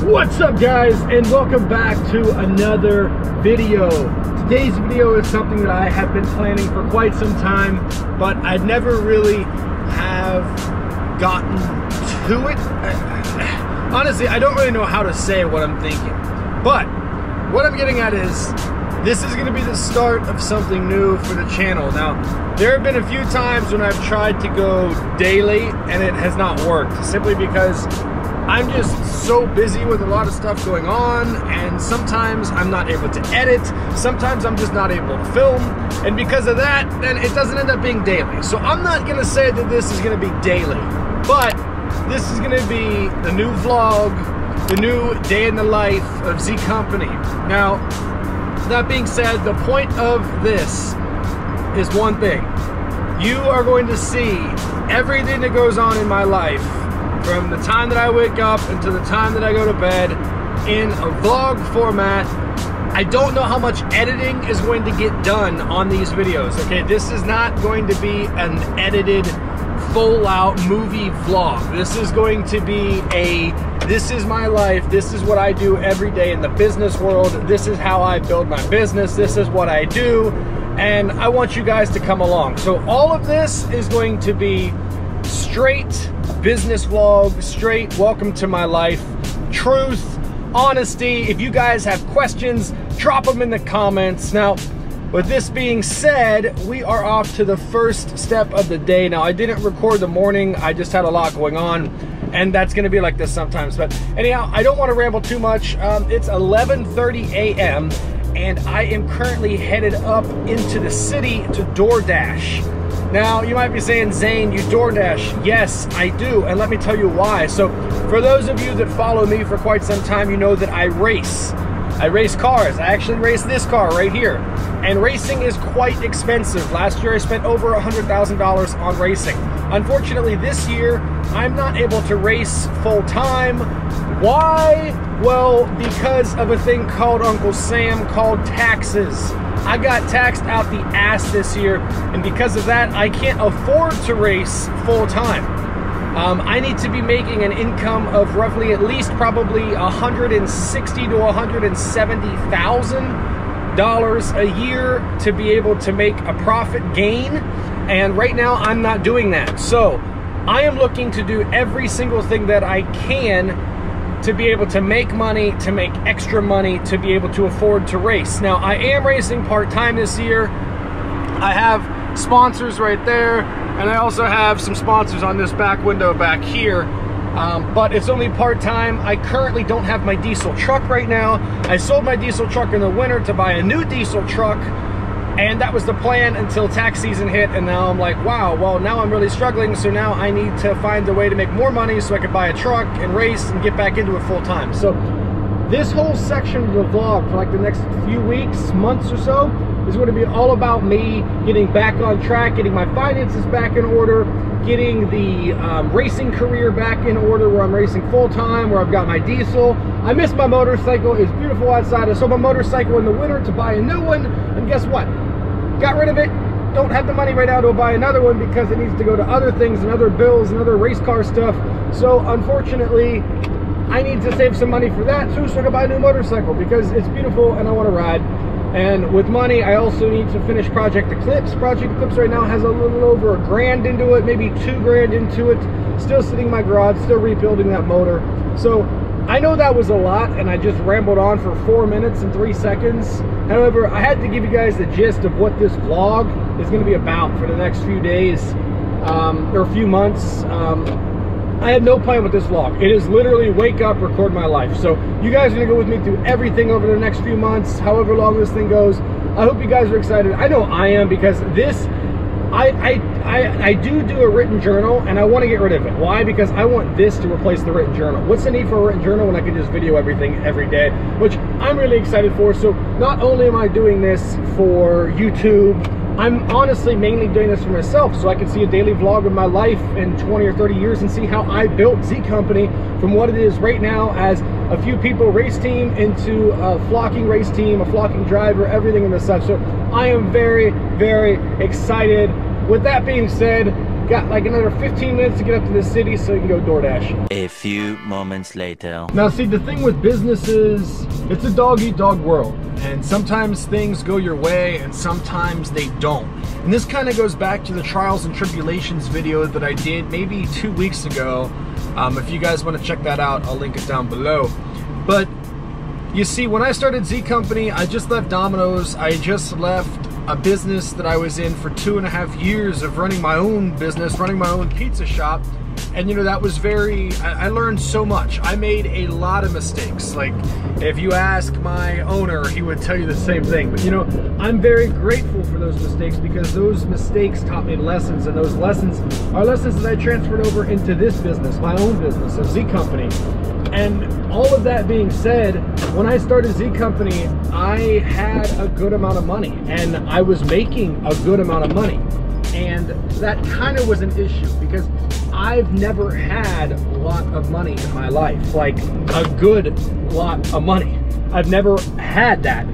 What's up, guys, and welcome back to another video. Today's video is something that I have been planning for quite some time, but I never really have gotten to it. Honestly, I don't really know how to say what I'm thinking, but what I'm getting at is this is going to be the start of something new for the channel. Now, there have been a few times when I've tried to go daily and it has not worked, simply because I'm just so busy with a lot of stuff going on, and sometimes I'm not able to edit, sometimes I'm just not able to film, and because of that, then it doesn't end up being daily. So I'm not gonna say that this is gonna be daily, but this is gonna be the new vlog, the new day in the life of ZCompany. Now, that being said, the point of this is one thing. You are going to see everything that goes on in my life from the time that I wake up until the time that I go to bed in a vlog format. I don't know how much editing is going to get done on these videos, okay? This is not going to be an edited, full-out movie vlog. This is going to be this is my life, this is what I do every day in the business world, this is how I build my business, this is what I do, and I want you guys to come along. So all of this is going to be straight business vlog, straight welcome to my life, truth, honesty. If you guys have questions, drop them in the comments. Now, with this being said, we are off to the first step of the day. Now, I didn't record the morning, I just had a lot going on, and that's gonna be like this sometimes. But anyhow, I don't want to ramble too much. It's 11:30 a.m. and I am currently headed up into the city to DoorDash. Now, you might be saying, Zane, you DoorDash. Yes, I do, and let me tell you why. So, for those of you that follow me for quite some time, you know that I race. I race cars. I actually race this car right here. And racing is quite expensive. Last year, I spent over $100,000 on racing. Unfortunately, this year, I'm not able to race full-time. Why? Well, because of a thing called Uncle Sam called taxes. I got taxed out the ass this year, and because of that, I can't afford to race full-time. I need to be making an income of roughly at least probably $160,000 to $170,000 a year to be able to make a profit gain, and right now I'm not doing that. So I am looking to do every single thing that I can to be able to make money, to make extra money, to be able to afford to race. Now, I am racing part-time this year. I have sponsors right there, and I also have some sponsors on this back window back here, but it's only part-time. I currently don't have my diesel truck right now. I sold my diesel truck in the winter to buy a new diesel truck, and that was the plan until tax season hit, and now I'm like, wow, well, now I'm really struggling, so now I need to find a way to make more money so I can buy a truck and race and get back into it full time. So this whole section of the vlog for like the next few weeks, months or so, is going to be all about me getting back on track, getting my finances back in order, getting the racing career back in order where I'm racing full-time, where I've got my diesel. I miss my motorcycle. It's beautiful outside. I sold my motorcycle in the winter to buy a new one, and guess what? Got rid of it. Don't have the money right now to buy another one because it needs to go to other things and other bills and other race car stuff. So unfortunately, I need to save some money for that too, so I can buy a new motorcycle because it's beautiful and I want to ride. And with money, I also need to finish Project Eclipse. Project Eclipse right now has a little over $1,000 into it, maybe $2,000 into it. Still sitting in my garage, still rebuilding that motor. So I know that was a lot, and I just rambled on for 4 minutes and 3 seconds. However, I had to give you guys the gist of what this vlog is going to be about for the next few days, or a few months. I had no plan with this vlog. It is literally wake up, record my life. So you guys are gonna go with me through everything over the next few months, however long this thing goes. I hope you guys are excited. I know I am, because this, I do a written journal, and I want to get rid of it. Why? Because I want this to replace the written journal. What's the need for a written journal when I can just video everything every day, which I'm really excited for. So not only am I doing this for YouTube, I'm honestly mainly doing this for myself, so I can see a daily vlog of my life in 20 or 30 years and see how I built ZCompany from what it is right now as a few people race team into a flocking race team, a flocking driver, everything and such. So I am very, very excited. With that being said, Got like another 15 minutes to get up to the city so you can go DoorDash. A few moments later. Now see, the thing with business is, it's a dog-eat-dog world. And sometimes things go your way and sometimes they don't. And this kind of goes back to the trials and tribulations video that I did maybe 2 weeks ago. If you guys want to check that out, I'll link it down below. But you see, when I started ZCompany, I just left Domino's. I just left a business that I was in for 2.5 years of running my own business, running my own pizza shop. And you know, that was I learned so much. I made a lot of mistakes. Like, if you ask my owner, he would tell you the same thing. But you know, I'm very grateful for those mistakes, because those mistakes taught me lessons, and those lessons are lessons that I transferred over into this business, my own business of ZCompany. And all of that being said, when I started ZCompany, I had a good amount of money, and I was making a good amount of money. And that kind of was an issue, because I've never had a lot of money in my life, like a good lot of money. I've never had that.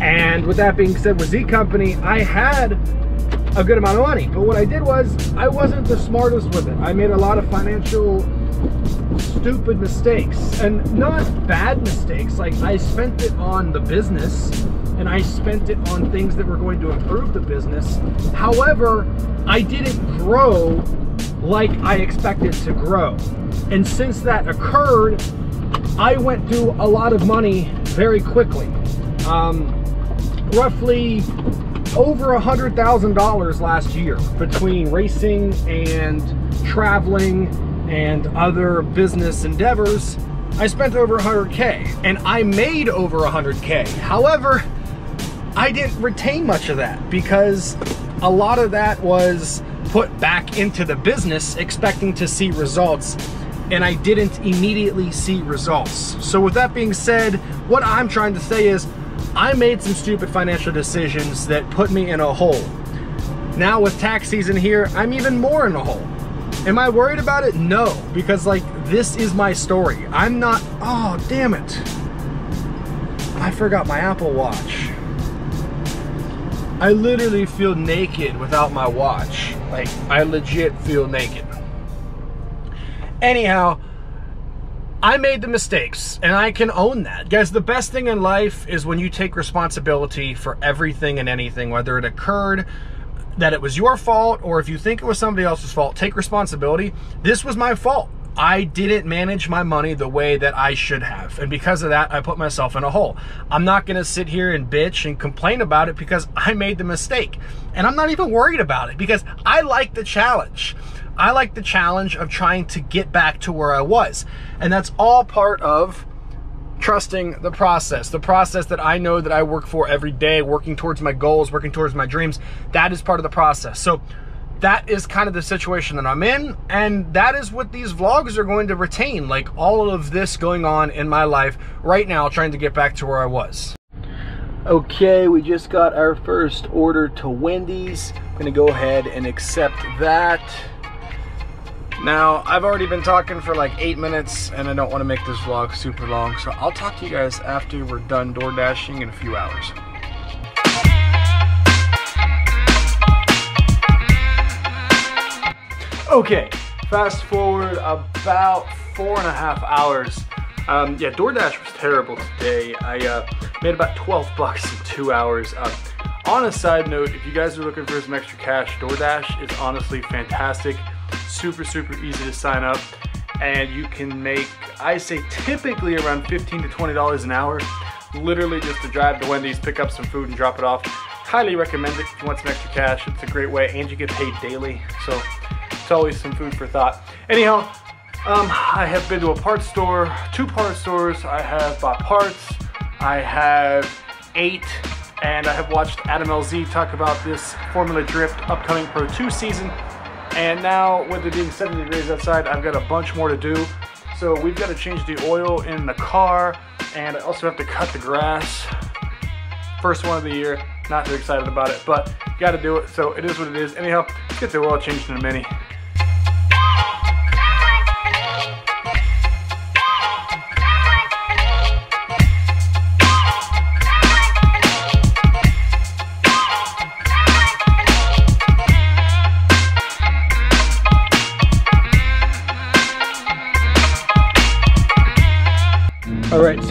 And with that being said, with ZCompany, I had a good amount of money. But what I did was, I wasn't the smartest with it. I made a lot of financial stupid mistakes, and not bad mistakes. Like, I spent it on the business, and I spent it on things that were going to improve the business. However, I didn't grow like I expected to grow. And since that occurred, I went through a lot of money very quickly. Roughly over $100,000 last year between racing and traveling and other business endeavors. I spent over 100K, and I made over 100K. However, I didn't retain much of that, because a lot of that was put back into the business expecting to see results, and I didn't immediately see results. So with that being said, what I'm trying to say is, I made some stupid financial decisions that put me in a hole. Now with tax season here, I'm even more in a hole. Am I worried about it? No, because like, this is my story. I'm not, oh, damn it. I forgot my Apple Watch. I literally feel naked without my watch. Like, I legit feel naked. Anyhow, I made the mistakes, and I can own that. Guys, the best thing in life is when you take responsibility for everything and anything, whether it occurred, that it was your fault, or if you think it was somebody else's fault, take responsibility. This was my fault. I didn't manage my money the way that I should have. And because of that, I put myself in a hole. I'm not gonna sit here and bitch and complain about it, because I made the mistake. And I'm not even worried about it, because I like the challenge. I like the challenge of trying to get back to where I was. And that's all part of trusting the process that I know that I work for every day, working towards my goals, working towards my dreams. That is part of the process. So that is kind of the situation that I'm in, and that is what these vlogs are going to retain, like all of this going on in my life right now, trying to get back to where I was. Okay, we just got our first order to Wendy's. I'm gonna go ahead and accept that. Now, I've already been talking for like 8 minutes, and I don't want to make this vlog super long, so I'll talk to you guys after we're done door dashing in a few hours. Okay, fast forward about 4.5 hours. Yeah, DoorDash was terrible today. I made about 12 bucks in 2 hours. On a side note, if you guys are looking for some extra cash, DoorDash is honestly fantastic. Super easy to sign up, and you can make, I say, typically around $15 to $20 an hour, literally just to drive to Wendy's, pick up some food and drop it off. Highly recommend it if you want some extra cash. It's a great way, and you get paid daily, so it's always some food for thought. Anyhow, I have been to a parts store, 2 parts stores. I have bought parts, I have ate, and I have watched Adam LZ talk about this Formula Drift upcoming Pro 2 season. And now, with it being 70 degrees outside, I've got a bunch more to do. So we've got to change the oil in the car, and I also have to cut the grass. First one of the year, not too excited about it, but got to do it, so it is what it is. Anyhow, let's get the oil changed in a minute.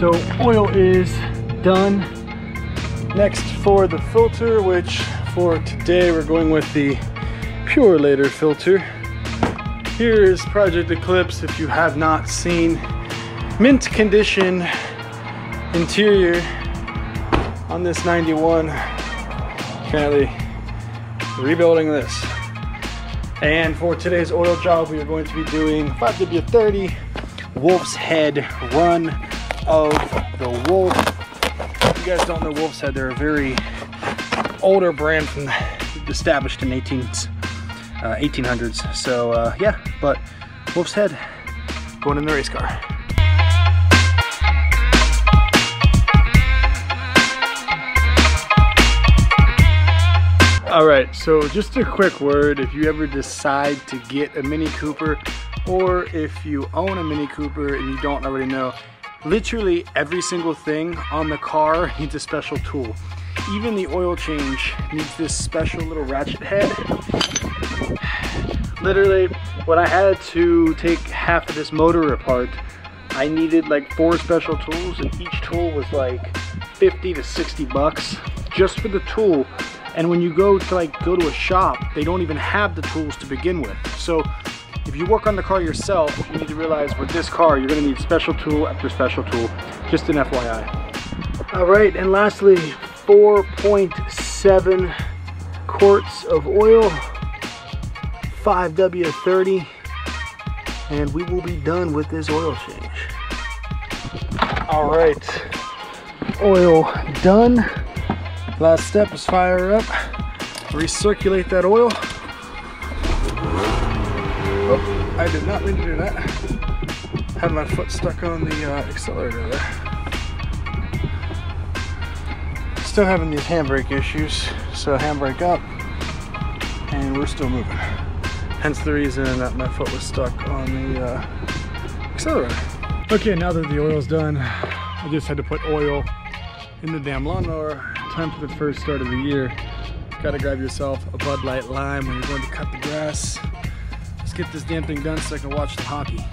so oil is done. Next for the filter, which for today we're going with the Pure Later filter. Here is Project Eclipse. If you have not seen, mint condition interior on this 91. Currently rebuilding this. And for today's oil job, we are going to be doing 5W30 Wolf's Head run of the Wolf. If you guys don't know Wolf's Head, they're a very older brand from established in 1800s. So yeah, but Wolf's Head going in the race car. All right, so just a quick word. If you ever decide to get a Mini Cooper, or if you own a Mini Cooper and you don't already know, literally every single thing on the car needs a special tool. Even the oil change needs this special little ratchet head. Literally, when I had to take half of this motor apart, I needed like 4 special tools, and each tool was like 50 to 60 bucks just for the tool. And when you go to a shop, they don't even have the tools to begin with. So if you work on the car yourself, you need to realize with this car, you're gonna need special tool after special tool. Just an FYI. All right, and lastly, 4.7 quarts of oil, 5W30, and we will be done with this oil change. All right, oil done. Last step is fire up, recirculate that oil. Oh, I did not mean to do that. Had my foot stuck on the accelerator there. Still having these handbrake issues, so handbrake up, and we're still moving. Hence the reason that my foot was stuck on the accelerator. Okay, now that the oil's done, I just had to put oil in the damn lawnmower. Time for the first start of the year. Gotta grab yourself a Bud Light Lime when you're going to cut the grass. Let's get this damn thing done so I can watch the hockey.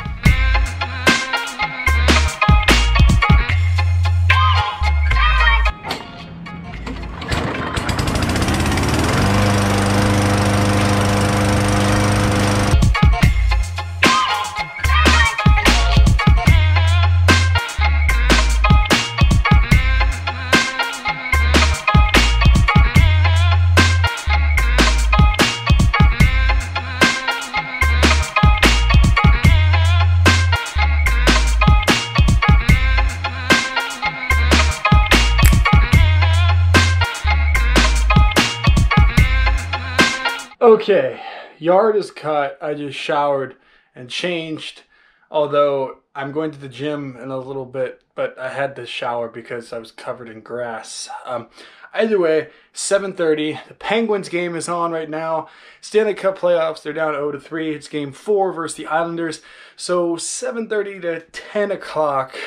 Okay, yard is cut. I just showered and changed, although I'm going to the gym in a little bit, but I had to shower because I was covered in grass. Either way, 7:30. The Penguins game is on right now. Stanley Cup playoffs, they're down 0-3. It's game 4 versus the Islanders. So 7:30 to 10 o'clock,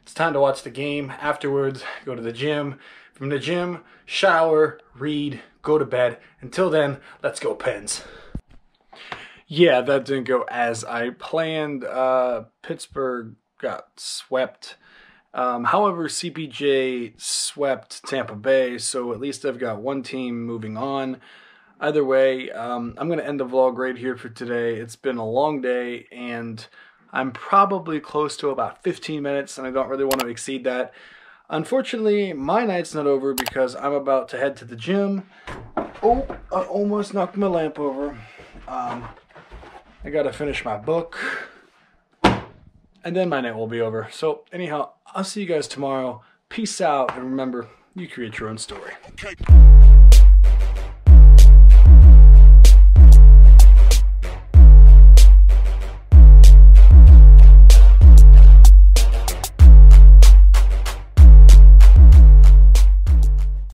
it's time to watch the game. Afterwards, go to the gym. From the gym, shower, read, go to bed. Until then, let's go Pens. Yeah, that didn't go as I planned. Pittsburgh got swept. However, CPJ swept Tampa Bay, so at least I've got one team moving on. Either way, I'm going to end the vlog right here for today. It's been a long day, and I'm probably close to about 15 minutes, and I don't really want to exceed that. Unfortunately, my night's not over because I'm about to head to the gym. Oh, I almost knocked my lamp over. I gotta finish my book, and then my night will be over. So anyhow, I'll see you guys tomorrow. Peace out, and remember, you create your own story. Okay.